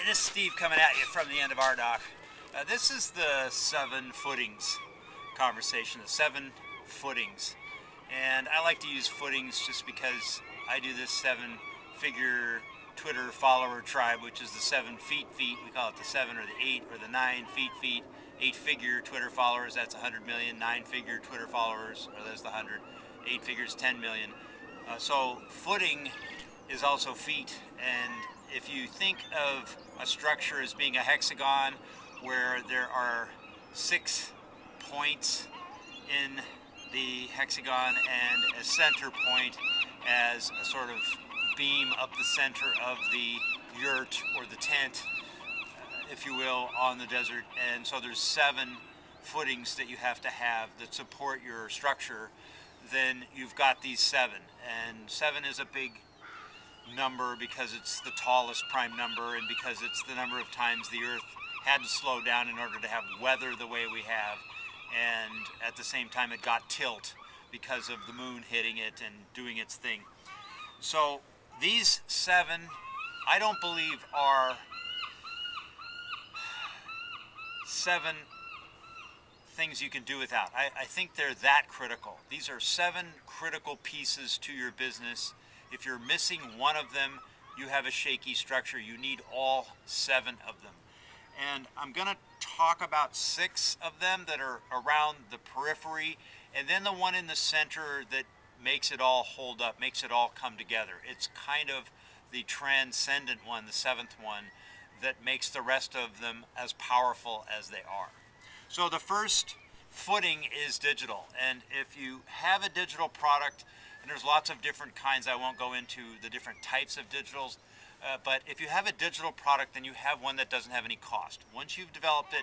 Hey, this is Steve coming at you from the end of RDoc. This is the seven footings conversation, the seven footings. And I like to use footings just because I do this seven-figure Twitter follower tribe, which is the 7 feet. We call it the 7 or the 8 or the 9 feet. 8-figure Twitter followers, that's 100 million. 9-figure Twitter followers, or that's the 100. 8 figures, 10 million. So footing is also feet, and if you think of a structure as being a hexagon where there are 6 points in the hexagon and a center point as a sort of beam up the center of the yurt or the tent, if you will, on the desert. And so there's 7 footings that you have to have that support your structure. Then you've got these 7, and 7 is a big number because it's the tallest prime number and because it's the number of times the earth had to slow down in order to have weather the way we have, and at the same time it got tilt because of the moon hitting it and doing its thing. So these 7 I don't believe are 7 things you can do without. I think they're that critical. These are 7 critical pieces to your business. If you're missing one of them, you have a shaky structure. You need all 7 of them. And I'm going to talk about 6 of them that are around the periphery, and then the one in the center that makes it all hold up, makes it all come together. It's kind of the transcendent one, the 7th one, that makes the rest of them as powerful as they are. So the first footing is digital, and if you have a digital product, and there's lots of different kinds, I won't go into the different types of digitals, but if you have a digital product, then you have one that doesn't have any cost. Once you've developed it,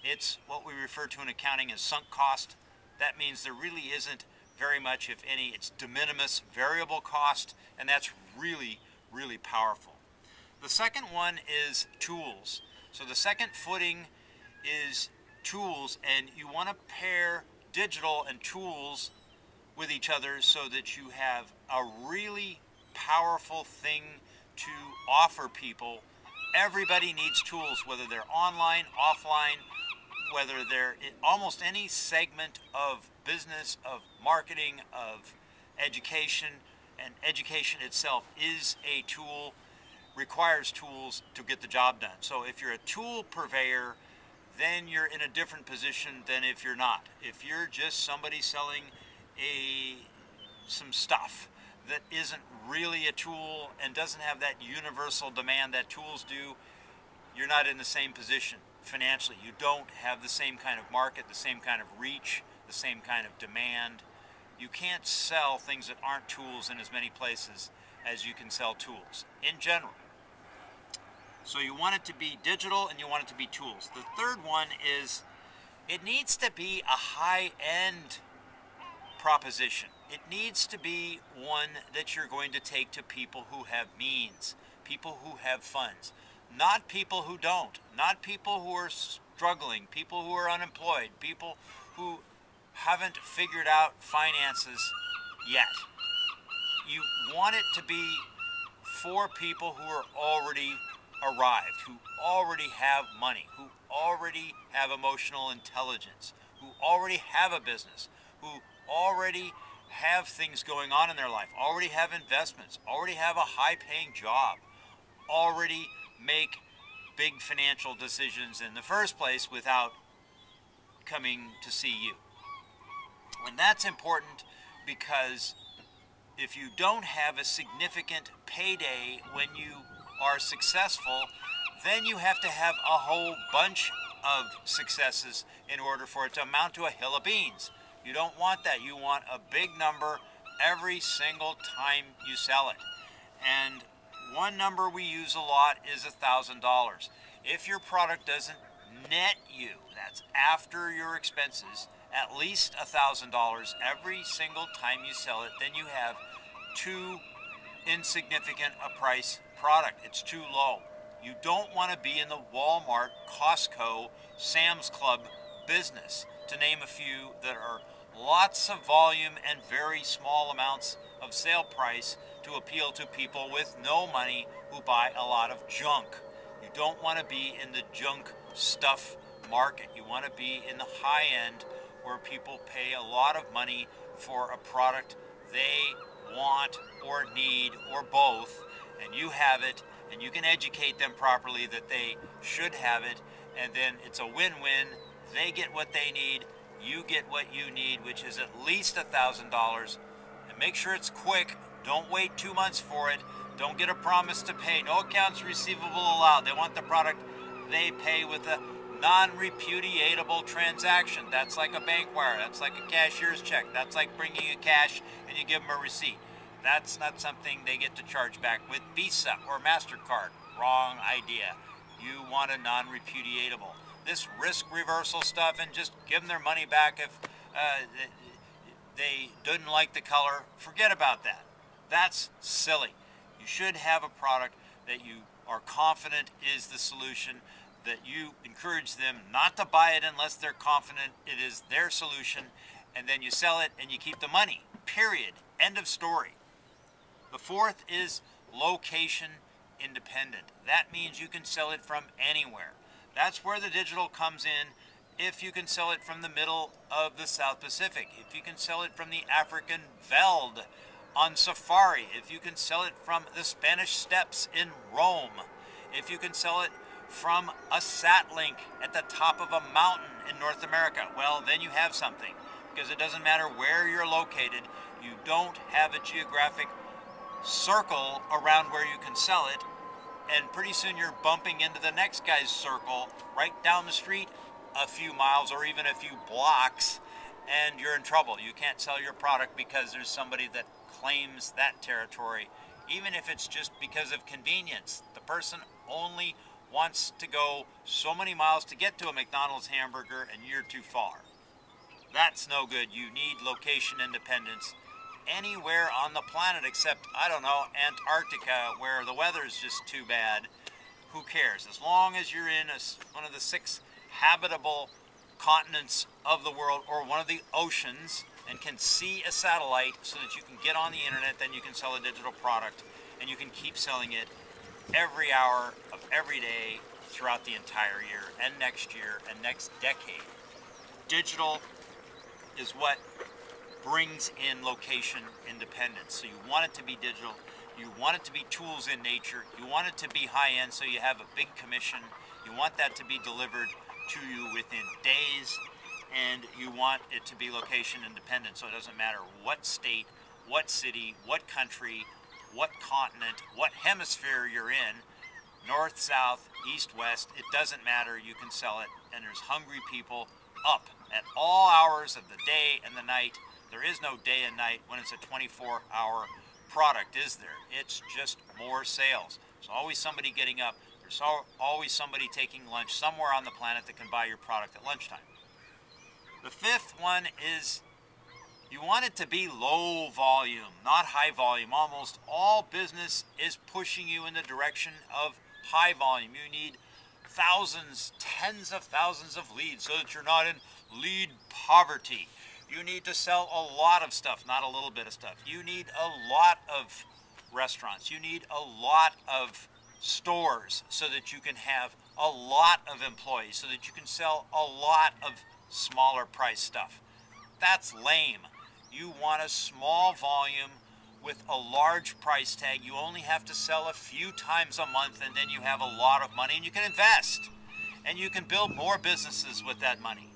it's what we refer to in accounting as sunk cost. That means there really isn't very much, if any. It's de minimis variable cost, and that's really, really powerful. The second one is tools. So the second footing is tools, and you want to pair digital and tools with each other so that you have a really powerful thing to offer people. Everybody needs tools, whether they're online, offline, whether they're in almost any segment of business, of marketing, of education, and education itself is a tool, requires tools to get the job done. So if you're a tool purveyor, then you're in a different position than if you're not. If you're just somebody selling some stuff that isn't really a tool and doesn't have that universal demand that tools do, you're not in the same position financially. You don't have the same kind of market, the same kind of reach, the same kind of demand. You can't sell things that aren't tools in as many places as you can sell tools in general. So you want it to be digital and you want it to be tools. The third one is it needs to be a high-end proposition. It needs to be one that you're going to take to people who have means, people who have funds, not people who don't, not people who are struggling, people who are unemployed, people who haven't figured out finances yet. You want it to be for people who are already arrived, who already have money, who already have emotional intelligence, who already have a business, who already have things going on in their life, already have investments, already have a high-paying job, already make big financial decisions in the first place without coming to see you. And that's important because if you don't have a significant payday when you are successful, then you have to have a whole bunch of successes in order for it to amount to a hill of beans. You don't want that. You want a big number every single time you sell it. And one number we use a lot is $1,000. If your product doesn't net you, that's after your expenses, at least $1,000 every single time you sell it, then you have too insignificant a price product. It's too low. You don't want to be in the Walmart, Costco, Sam's Club business, to name a few that are lots of volume and very small amounts of sale price to appeal to people with no money who buy a lot of junk. You don't want to be in the junk stuff market. You want to be in the high end where people pay a lot of money for a product they want or need or both, and you have it, and you can educate them properly that they should have it, and then it's a win-win. They get what they need, you get what you need, which is at least $1,000. And make sure it's quick. Don't wait 2 months for it. Don't get a promise to pay. No accounts receivable allowed. They want the product, they pay with a non-repudiatable transaction. That's like a bank wire. That's like a cashier's check. That's like bringing a cash and you give them a receipt. That's not something they get to charge back with Visa or MasterCard. Wrong idea. You want a non-repudiatable. This risk reversal stuff and just give them their money back if they didn't like the color, forget about that. That's silly. You should have a product that you are confident is the solution, that you encourage them not to buy it unless they're confident it is their solution, and then you sell it and you keep the money. Period. End of story. The fourth is location independent. That means you can sell it from anywhere. That's where the digital comes in. If you can sell it from the middle of the South Pacific, if you can sell it from the African veld on safari, if you can sell it from the Spanish Steps in Rome, if you can sell it from a sat link at the top of a mountain in North America, well, then you have something, because it doesn't matter where you're located. You don't have a geographic circle around where you can sell it, and pretty soon you're bumping into the next guy's circle right down the street a few miles or even a few blocks, and you're in trouble. You can't sell your product because there's somebody that claims that territory, even if it's just because of convenience. The person only wants to go so many miles to get to a McDonald's hamburger and you're too far. That's no good. You need location independence anywhere on the planet except, I don't know, Antarctica, where the weather's just too bad. Who cares? As long as you're in one of the 6 habitable continents of the world or one of the oceans and can see a satellite so that you can get on the internet, then you can sell a digital product, and you can keep selling it every hour of every day throughout the entire year and next decade. Digital is what brings in location independence. So you want it to be digital, you want it to be tools in nature, you want it to be high end so you have a big commission, you want that to be delivered to you within days, and you want it to be location independent, so it doesn't matter what state, what city, what country, what continent, what hemisphere you're in, north, south, east, west, it doesn't matter, you can sell it, and there's hungry people up at all hours of the day and the night. There is no day and night when it's a 24-hour product, is there? It's just more sales. There's always somebody getting up. There's always somebody taking lunch somewhere on the planet that can buy your product at lunchtime. The fifth one is you want it to be low volume, not high volume. Almost all business is pushing you in the direction of high volume. You need thousands, tens of thousands of leads so that you're not in lead poverty. You need to sell a lot of stuff, not a little bit of stuff. You need a lot of restaurants. You need a lot of stores so that you can have a lot of employees, so that you can sell a lot of smaller price stuff. That's lame. You want a small volume with a large price tag. You only have to sell a few times a month, and then you have a lot of money, and you can invest, and you can build more businesses with that money.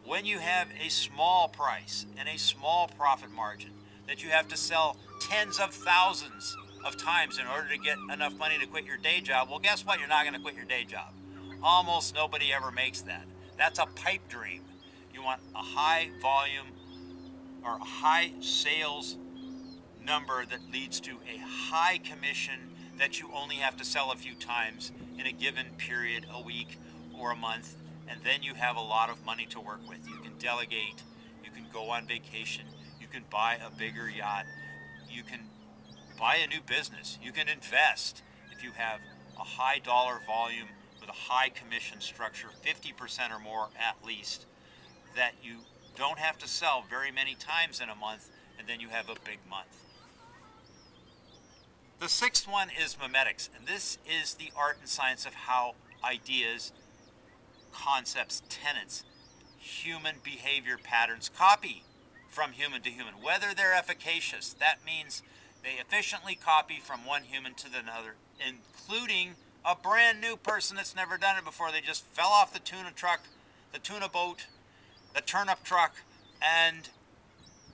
When you have a small price and a small profit margin that you have to sell tens of thousands of times in order to get enough money to quit your day job, well, guess what? You're not going to quit your day job. Almost nobody ever makes that. That's a pipe dream. You want a high volume or a high sales number that leads to a high commission that you only have to sell a few times in a given period, a week or a month, and then you have a lot of money to work with. You can delegate, you can go on vacation, you can buy a bigger yacht, you can buy a new business, you can invest if you have a high dollar volume with a high commission structure, 50% or more at least, that you don't have to sell very many times in a month, and then you have a big month. The sixth one is memetics, and this is the art and science of how ideas, concepts, tenets, human behavior patterns copy from human to human, whether they're efficacious. That means they efficiently copy from one human to another, including a brand new person that's never done it before. They just fell off the tuna truck, the tuna boat, the turnip truck, and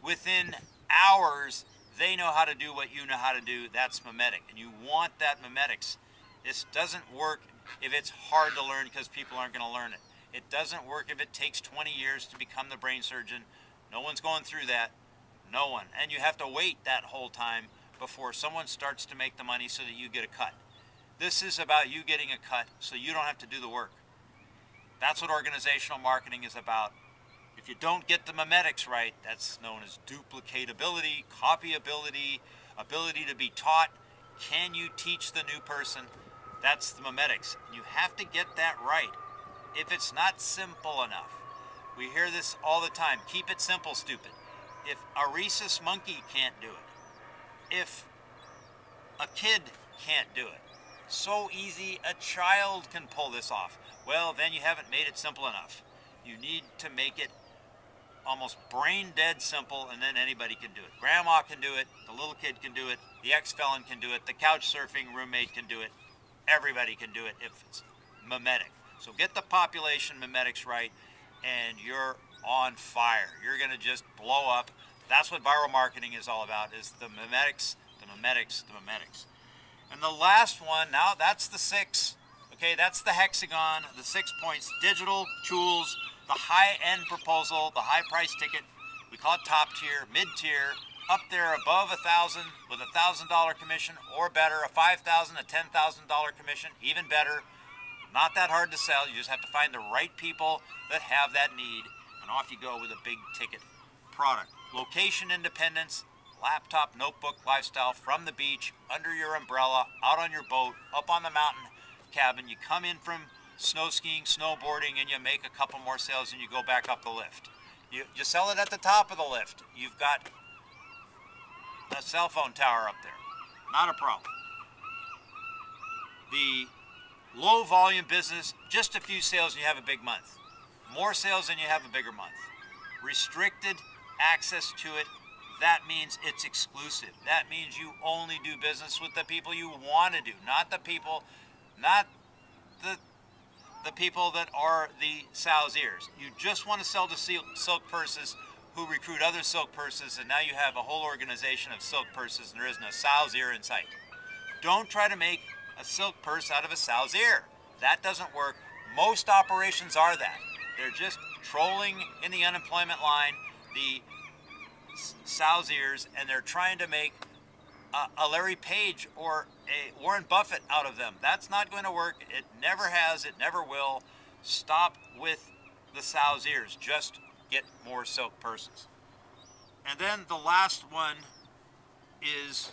within hours they know how to do what you know how to do. That's memetic, and you want that memetics. This doesn't work if it's hard to learn because people aren't going to learn it. It doesn't work if it takes 20 years to become the brain surgeon. No one's going through that. No one. And you have to wait that whole time before someone starts to make the money so that you get a cut. This is about you getting a cut so you don't have to do the work. That's what organizational marketing is about. If you don't get the memetics right, that's known as duplicatability, copyability, ability to be taught. Can you teach the new person? That's the memetics. You have to get that right. If it's not simple enough, we hear this all the time, keep it simple, stupid. If a rhesus monkey can't do it, if a kid can't do it, so easy a child can pull this off, well, then you haven't made it simple enough. You need to make it almost brain dead simple, and then anybody can do it. Grandma can do it, the little kid can do it, the ex-felon can do it, the couch surfing roommate can do it. Everybody can do it if it's memetic. So get the population memetics right, and you're on fire. You're going to just blow up. That's what viral marketing is all about, is the memetics, the memetics, the memetics. And the last one, now that's the six. Okay, that's the hexagon, the 6 points. Digital tools, the high-end proposal, the high-price ticket. We call it top tier, mid-tier, up there above 1,000 with a $1,000 commission or better, a $5,000, a $10,000 commission, even better. Not that hard to sell. You just have to find the right people that have that need, and off you go with a big ticket product. Location independence, laptop, notebook, lifestyle, from the beach, under your umbrella, out on your boat, up on the mountain cabin. You come in from snow skiing, snowboarding, and you make a couple more sales and you go back up the lift. You sell it at the top of the lift. You've got a cell phone tower up there. Not a problem. The low volume business, just a few sales and you have a big month. More sales and you have a bigger month. Restricted access to it, that means it's exclusive. That means you only do business with the people you want to do, not the people that are the sow's ears. You just want to sell to silk purses who recruit other silk purses, and now you have a whole organization of silk purses and there is no sow's ear in sight. Don't try to make a silk purse out of a sow's ear. That doesn't work. Most operations are that. They're just trolling in the unemployment line, the sow's ears, and they're trying to make a Larry Page or a Warren Buffett out of them. That's not going to work. It never has. It never will. Stop with the sow's ears. Just get more silk purses. And then the last one is,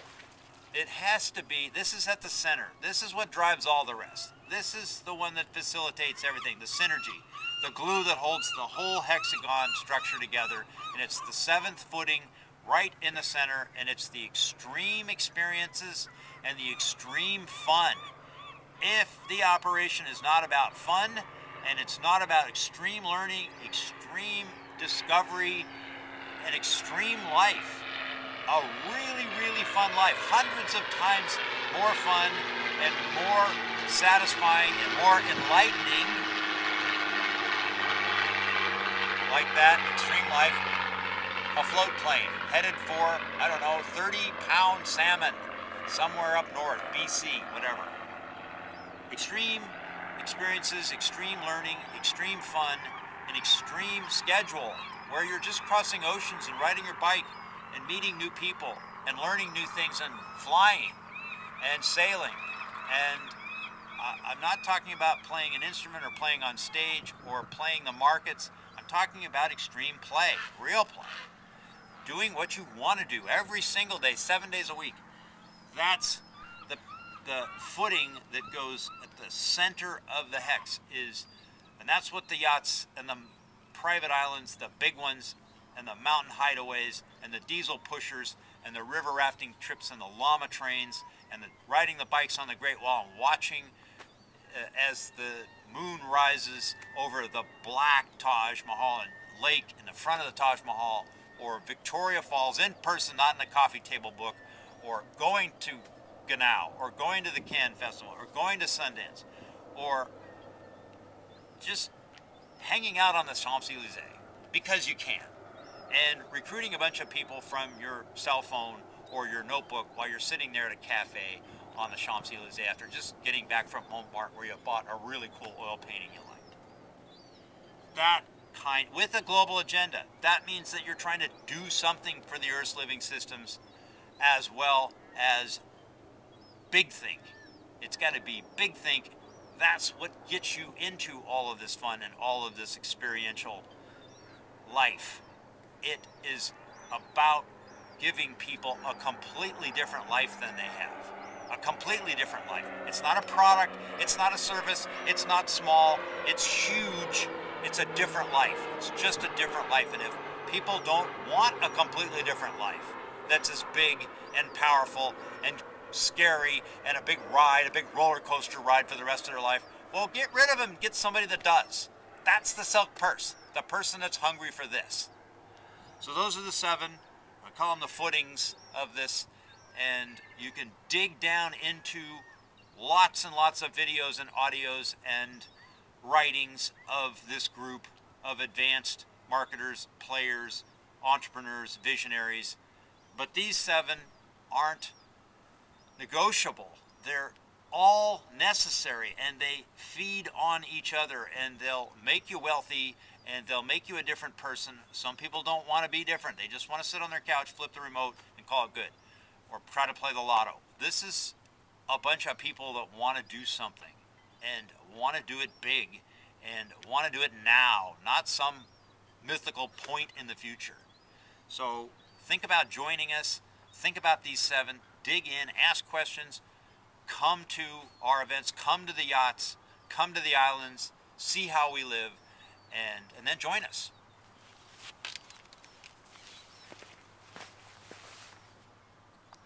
it has to be, this is at the center. This is what drives all the rest. This is the one that facilitates everything, the synergy, the glue that holds the whole hexagon structure together. And it's the seventh footing right in the center, and it's the extreme experiences and the extreme fun. If the operation is not about fun, and it's not about extreme learning, extreme discovery, and extreme life, a really, really fun life, hundreds of times more fun and more satisfying and more enlightening, like that extreme life, a float plane headed for, 30-pound salmon somewhere up north, BC, whatever. Extreme experiences, extreme learning, extreme fun, an extreme schedule where you're just crossing oceans and riding your bike and meeting new people and learning new things and flying and sailing. And I'm not talking about playing an instrument or playing on stage or playing the markets. I'm talking about extreme play, real play. Doing what you want to do every single day, 7 days a week. That's the footing that goes at the center of the hex is, and that's what the yachts and the private islands, the big ones, and the mountain hideaways and the diesel pushers, and the river rafting trips and the llama trains and riding the bikes on the Great Wall and watching as the moon rises over the black Taj Mahal and lake in the front of the Taj Mahal, or Victoria Falls in person, not in the coffee table book, or going to Ganao, or going to the Cannes Festival, or going to Sundance, or just hanging out on the Champs-Elysees because you can, and recruiting a bunch of people from your cell phone or your notebook while you're sitting there at a cafe on the Champs-Elysees after just getting back from Montmartre where you bought a really cool oil painting you liked. That kind, with a global agenda, that means that you're trying to do something for the Earth's living systems as well as big think. It's got to be big think. That's what gets you into all of this fun and all of this experiential life. It is about giving people a completely different life than they have. A completely different life. It's not a product, it's not a service, it's not small, it's huge, it's a different life. It's just a different life. And if people don't want a completely different life that's as big and powerful and scary and a big ride, a big roller coaster ride for the rest of their life, well, get rid of them, get somebody that does. That's the silk purse, the person that's hungry for this. So those are the 7, I call them the footings of this, and you can dig down into lots and lots of videos and audios and writings of this group of advanced marketers, players, entrepreneurs, visionaries. But these 7 aren't negotiable. They're all necessary, and they feed on each other, and they'll make you wealthy, and they'll make you a different person. Some people don't want to be different. They just want to sit on their couch, flip the remote, and call it good, or try to play the lotto. This is a bunch of people that want to do something and want to do it big and want to do it now, not some mythical point in the future. So think about joining us. Think about these 7. Dig in, ask questions, come to our events, come to the yachts, come to the islands, see how we live, and then join us.